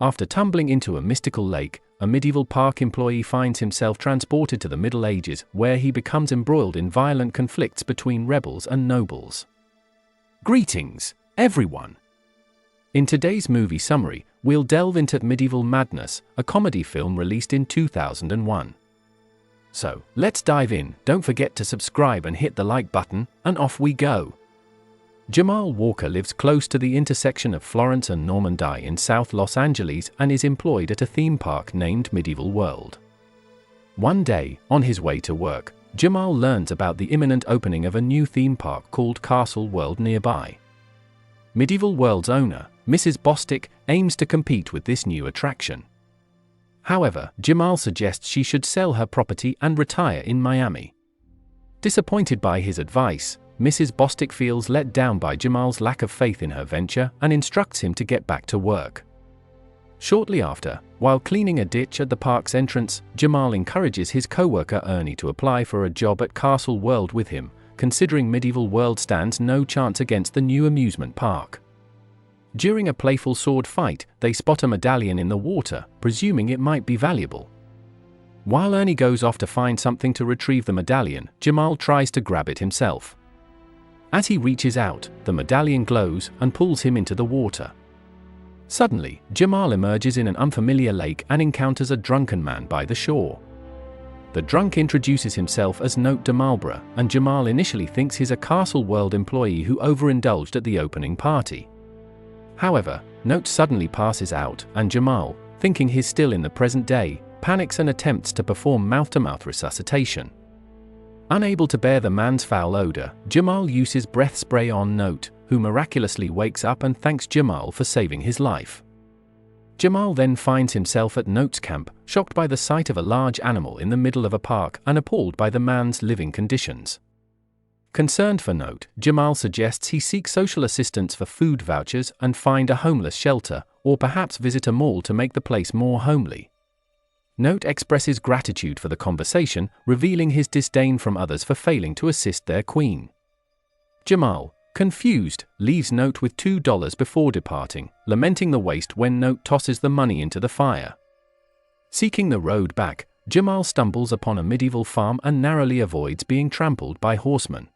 After tumbling into a mystical lake, a medieval park employee finds himself transported to the Middle Ages, where he becomes embroiled in violent conflicts between rebels and nobles. Greetings, everyone! In today's movie summary, we'll delve into Medieval Madness, a comedy film released in 2001. So, let's dive in. Don't forget to subscribe and hit the like button, and off we go. Jamal Walker lives close to the intersection of Florence and Normandy in South Los Angeles and is employed at a theme park named Medieval World. One day, on his way to work, Jamal learns about the imminent opening of a new theme park called Castle World nearby. Medieval World's owner, Mrs. Bostic, aims to compete with this new attraction. However, Jamal suggests she should sell her property and retire in Miami. Disappointed by his advice, Mrs. Bostic feels let down by Jamal's lack of faith in her venture and instructs him to get back to work. Shortly after, while cleaning a ditch at the park's entrance, Jamal encourages his co-worker Ernie to apply for a job at Castle World with him, considering Medieval World stands no chance against the new amusement park. During a playful sword fight, they spot a medallion in the water, presuming it might be valuable. While Ernie goes off to find something to retrieve the medallion, Jamal tries to grab it himself. As he reaches out, the medallion glows and pulls him into the water. Suddenly, Jamal emerges in an unfamiliar lake and encounters a drunken man by the shore. The drunk introduces himself as Note de Marlborough, and Jamal initially thinks he's a Castle World employee who overindulged at the opening party. However, Note suddenly passes out, and Jamal, thinking he's still in the present day, panics and attempts to perform mouth-to-mouth resuscitation. Unable to bear the man's foul odor, Jamal uses breath spray on Note, who miraculously wakes up and thanks Jamal for saving his life. Jamal then finds himself at Note's camp, shocked by the sight of a large animal in the middle of a park and appalled by the man's living conditions. Concerned for Note, Jamal suggests he seek social assistance for food vouchers and find a homeless shelter, or perhaps visit a mall to make the place more homely. Note expresses gratitude for the conversation, revealing his disdain from others for failing to assist their queen. Jamal, confused, leaves Note with $2 before departing, lamenting the waste when Note tosses the money into the fire. Seeking the road back, Jamal stumbles upon a medieval farm and narrowly avoids being trampled by horsemen.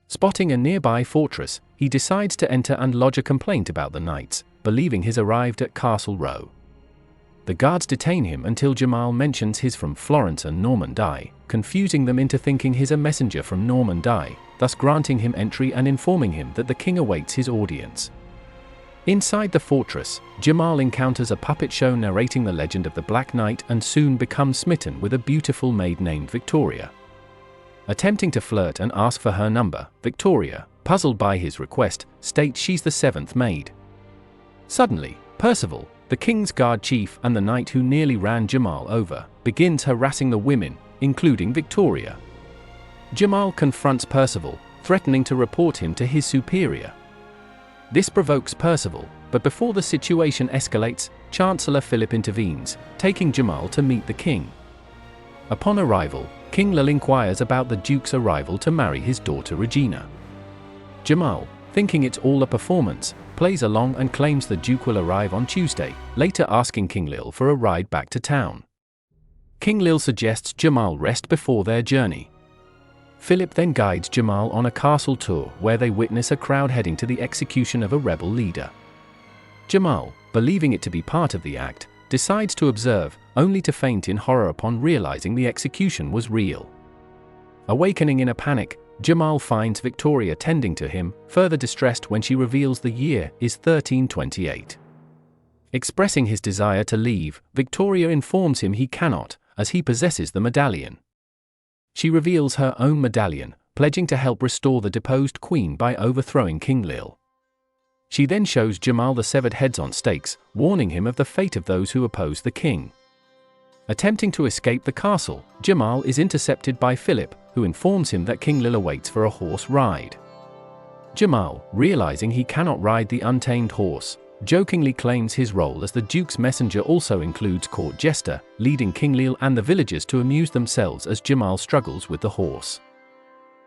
Spotting a nearby fortress, he decides to enter and lodge a complaint about the knights, believing he's arrived at Castle Row. The guards detain him until Jamal mentions he's from Florence and Normandy, confusing them into thinking he's a messenger from Normandy, thus granting him entry and informing him that the king awaits his audience. Inside the fortress, Jamal encounters a puppet show narrating the legend of the Black Knight and soon becomes smitten with a beautiful maid named Victoria. Attempting to flirt and ask for her number, Victoria, puzzled by his request, states she's the seventh maid. Suddenly, Percival, the king's guard chief and the knight who nearly ran Jamal over, begins harassing the women, including Victoria. Jamal confronts Percival, threatening to report him to his superior. This provokes Percival, but before the situation escalates, Chancellor Philip intervenes, taking Jamal to meet the king. Upon arrival, King Lil inquires about the Duke's arrival to marry his daughter Regina. Jamal, thinking it's all a performance, plays along and claims the Duke will arrive on Tuesday, later asking King Lil for a ride back to town. King Lil suggests Jamal rest before their journey. Philip then guides Jamal on a castle tour where they witness a crowd heading to the execution of a rebel leader. Jamal, believing it to be part of the act, decides to observe, only to faint in horror upon realizing the execution was real. Awakening in a panic, Jamal finds Victoria tending to him, further distressed when she reveals the year is 1328. Expressing his desire to leave, Victoria informs him he cannot, as he possesses the medallion. She reveals her own medallion, pledging to help restore the deposed queen by overthrowing King Lil. She then shows Jamal the severed heads on stakes, warning him of the fate of those who oppose the king. Attempting to escape the castle, Jamal is intercepted by Philip, who informs him that King Lil awaits for a horse ride. Jamal, realizing he cannot ride the untamed horse, jokingly claims his role as the Duke's messenger also includes court jester, leading King Lil and the villagers to amuse themselves as Jamal struggles with the horse.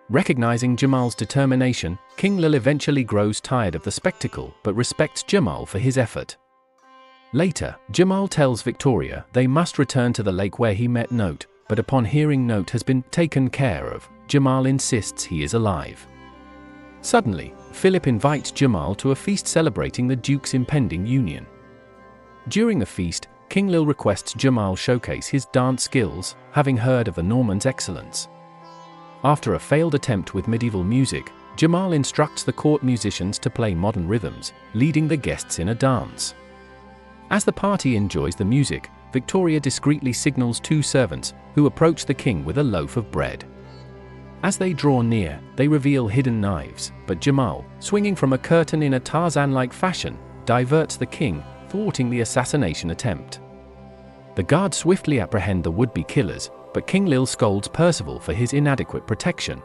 Recognizing Jamal's determination, King Lil eventually grows tired of the spectacle but respects Jamal for his effort. Later, Jamal tells Victoria they must return to the lake where he met Note, but upon hearing Note has been taken care of, Jamal insists he is alive. Suddenly, Philip invites Jamal to a feast celebrating the Duke's impending union. During the feast, King Lil requests Jamal showcase his dance skills, having heard of the Normans' excellence. After a failed attempt with medieval music, Jamal instructs the court musicians to play modern rhythms, leading the guests in a dance. As the party enjoys the music, Victoria discreetly signals two servants, who approach the king with a loaf of bread. As they draw near, they reveal hidden knives, but Jamal, swinging from a curtain in a Tarzan-like fashion, diverts the king, thwarting the assassination attempt. The guards swiftly apprehend the would-be killers, but King Lil scolds Percival for his inadequate protection.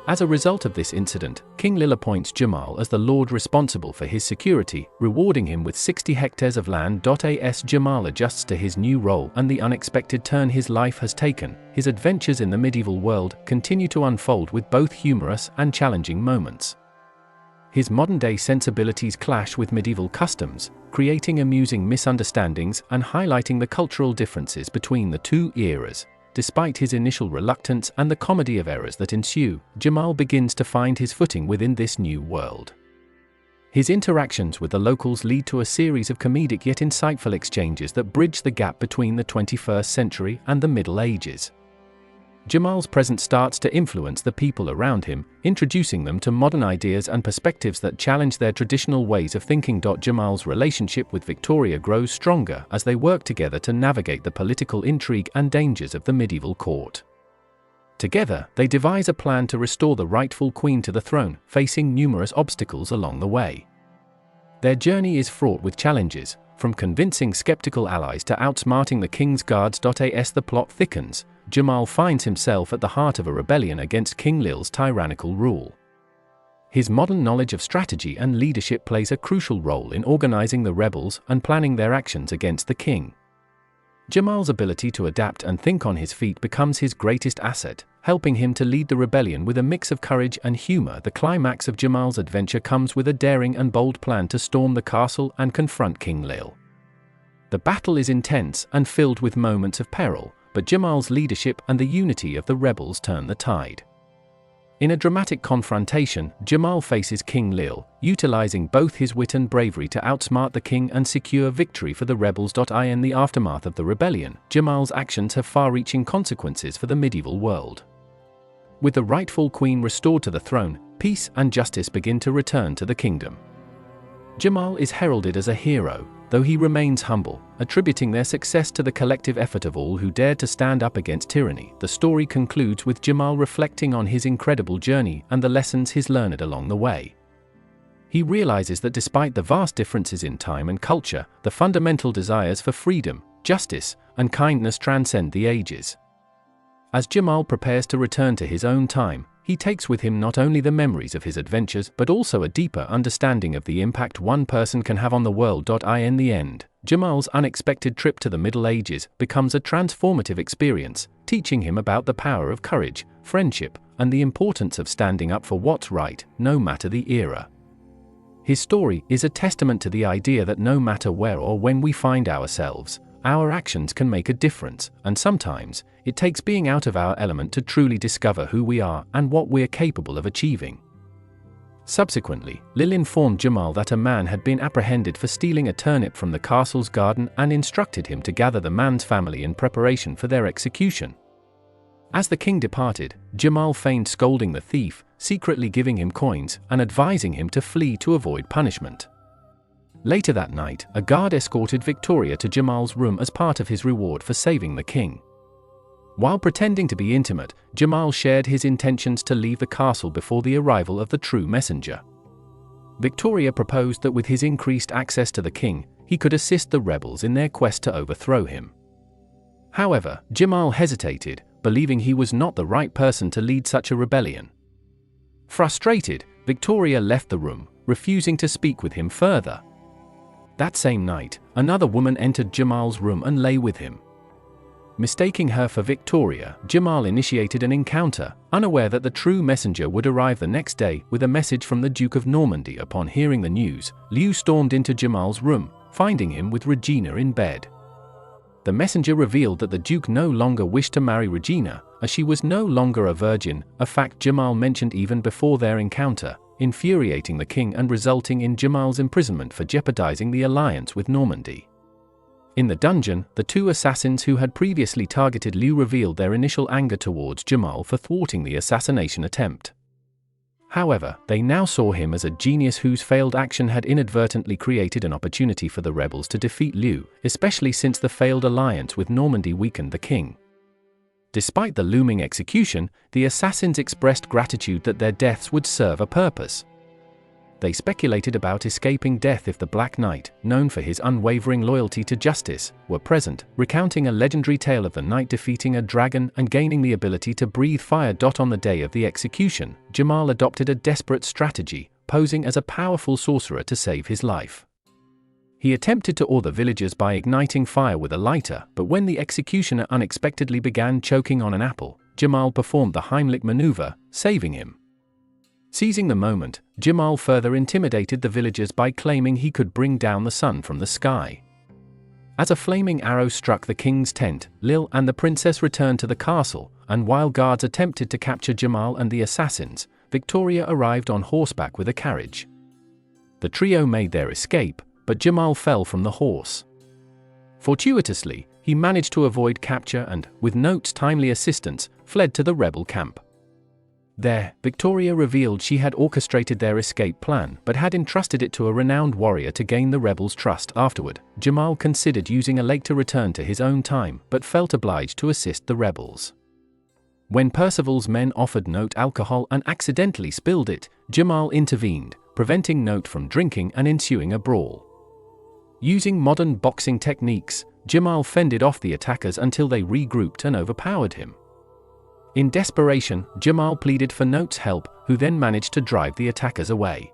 As a result of this incident, King Lil appoints Jamal as the lord responsible for his security, rewarding him with 60 hectares of land. As Jamal adjusts to his new role and the unexpected turn his life has taken, his adventures in the medieval world continue to unfold with both humorous and challenging moments. His modern-day sensibilities clash with medieval customs, creating amusing misunderstandings and highlighting the cultural differences between the two eras. Despite his initial reluctance and the comedy of errors that ensue, Jamal begins to find his footing within this new world. His interactions with the locals lead to a series of comedic yet insightful exchanges that bridge the gap between the 21st century and the Middle Ages. Jamal's presence starts to influence the people around him, introducing them to modern ideas and perspectives that challenge their traditional ways of thinking. Jamal's relationship with Victoria grows stronger as they work together to navigate the political intrigue and dangers of the medieval court. Together, they devise a plan to restore the rightful queen to the throne, facing numerous obstacles along the way. Their journey is fraught with challenges, from convincing skeptical allies to outsmarting the king's guards. As the plot thickens, Jamal finds himself at the heart of a rebellion against King Lil's tyrannical rule. His modern knowledge of strategy and leadership plays a crucial role in organizing the rebels and planning their actions against the king. Jamal's ability to adapt and think on his feet becomes his greatest asset, helping him to lead the rebellion with a mix of courage and humor. The climax of Jamal's adventure comes with a daring and bold plan to storm the castle and confront King Lil. The battle is intense and filled with moments of peril, but Jamal's leadership and the unity of the rebels turn the tide. In a dramatic confrontation, Jamal faces King Lil, utilizing both his wit and bravery to outsmart the king and secure victory for the rebels. In the aftermath of the rebellion, Jamal's actions have far-reaching consequences for the medieval world. With the rightful queen restored to the throne, peace and justice begin to return to the kingdom. Jamal is heralded as a hero, though he remains humble, attributing their success to the collective effort of all who dared to stand up against tyranny. The story concludes with Jamal reflecting on his incredible journey and the lessons he's learned along the way. He realizes that despite the vast differences in time and culture, the fundamental desires for freedom, justice, and kindness transcend the ages. As Jamal prepares to return to his own time, he takes with him not only the memories of his adventures but also a deeper understanding of the impact one person can have on the world. In the end, Jamal's unexpected trip to the Middle Ages becomes a transformative experience, teaching him about the power of courage, friendship, and the importance of standing up for what's right, no matter the era. His story is a testament to the idea that no matter where or when we find ourselves, our actions can make a difference, and sometimes, it takes being out of our element to truly discover who we are and what we're capable of achieving. Subsequently, Lil informed Jamal that a man had been apprehended for stealing a turnip from the castle's garden and instructed him to gather the man's family in preparation for their execution. As the king departed, Jamal feigned scolding the thief, secretly giving him coins and advising him to flee to avoid punishment. Later that night, a guard escorted Victoria to Jamal's room as part of his reward for saving the king. While pretending to be intimate, Jamal shared his intentions to leave the castle before the arrival of the true messenger. Victoria proposed that with his increased access to the king, he could assist the rebels in their quest to overthrow him. However, Jamal hesitated, believing he was not the right person to lead such a rebellion. Frustrated, Victoria left the room, refusing to speak with him further. That same night, another woman entered Jamal's room and lay with him. Mistaking her for Victoria, Jamal initiated an encounter, unaware that the true messenger would arrive the next day with a message from the Duke of Normandy. Upon hearing the news, Liu stormed into Jamal's room, finding him with Regina in bed. The messenger revealed that the Duke no longer wished to marry Regina, as she was no longer a virgin, a fact Jamal mentioned even before their encounter, infuriating the king and resulting in Jamal's imprisonment for jeopardizing the alliance with Normandy. In the dungeon, the two assassins who had previously targeted Liu revealed their initial anger towards Jamal for thwarting the assassination attempt. However, they now saw him as a genius whose failed action had inadvertently created an opportunity for the rebels to defeat Liu, especially since the failed alliance with Normandy weakened the king. Despite the looming execution, the assassins expressed gratitude that their deaths would serve a purpose. They speculated about escaping death if the Black Knight, known for his unwavering loyalty to justice, were present, recounting a legendary tale of the knight defeating a dragon and gaining the ability to breathe fire. On the day of the execution, Jamal adopted a desperate strategy, posing as a powerful sorcerer to save his life. He attempted to awe the villagers by igniting fire with a lighter, but when the executioner unexpectedly began choking on an apple, Jamal performed the Heimlich maneuver, saving him. Seizing the moment, Jamal further intimidated the villagers by claiming he could bring down the sun from the sky. As a flaming arrow struck the king's tent, Lil and the princess returned to the castle, and while guards attempted to capture Jamal and the assassins, Victoria arrived on horseback with a carriage. The trio made their escape, but Jamal fell from the horse. Fortuitously, he managed to avoid capture and, with Note's timely assistance, fled to the rebel camp. There, Victoria revealed she had orchestrated their escape plan but had entrusted it to a renowned warrior to gain the rebels' trust. Afterward, Jamal considered using a lake to return to his own time but felt obliged to assist the rebels. When Percival's men offered Note alcohol and accidentally spilled it, Jamal intervened, preventing Note from drinking and ensuing a brawl. Using modern boxing techniques, Jamal fended off the attackers until they regrouped and overpowered him. In desperation, Jamal pleaded for Note's help, who then managed to drive the attackers away.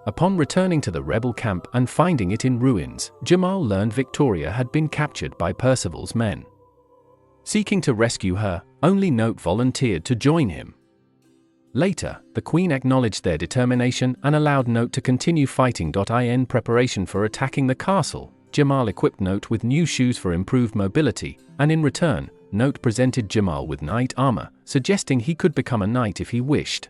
Upon returning to the rebel camp and finding it in ruins, Jamal learned Victoria had been captured by Percival's men. Seeking to rescue her, only Note volunteered to join him. Later, the Queen acknowledged their determination and allowed Note to continue fighting. In preparation for attacking the castle, Jamal equipped Note with new shoes for improved mobility, and in return, Note presented Jamal with knight armor, suggesting he could become a knight if he wished.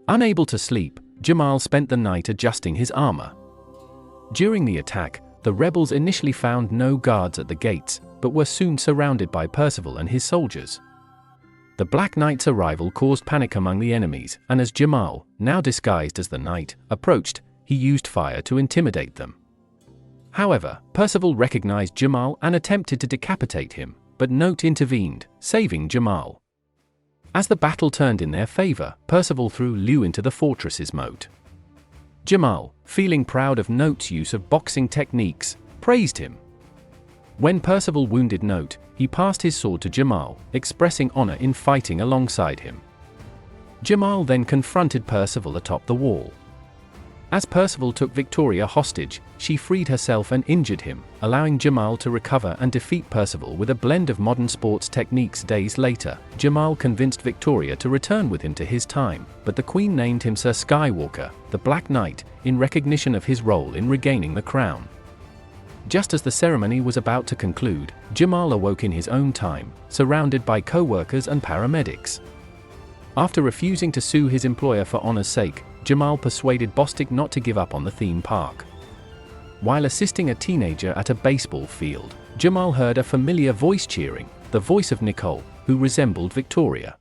Unable to sleep, Jamal spent the night adjusting his armor. During the attack, the rebels initially found no guards at the gates, but were soon surrounded by Percival and his soldiers. The Black Knight's arrival caused panic among the enemies, and as Jamal, now disguised as the knight, approached, he used fire to intimidate them. However, Percival recognized Jamal and attempted to decapitate him, but Note intervened, saving Jamal. As the battle turned in their favor, Percival threw Liu into the fortress's moat. Jamal, feeling proud of Note's use of boxing techniques, praised him. When Percival wounded Note, he passed his sword to Jamal, expressing honor in fighting alongside him. Jamal then confronted Percival atop the wall. As Percival took Victoria hostage, she freed herself and injured him, allowing Jamal to recover and defeat Percival with a blend of modern sports techniques. Days later, Jamal convinced Victoria to return with him to his time, but the Queen named him Sir Skywalker, the Black Knight, in recognition of his role in regaining the crown. Just as the ceremony was about to conclude, Jamal awoke in his own time, surrounded by co-workers and paramedics. After refusing to sue his employer for honor's sake, Jamal persuaded Bostic not to give up on the theme park. While assisting a teenager at a baseball field, Jamal heard a familiar voice cheering, the voice of Nicole, who resembled Victoria.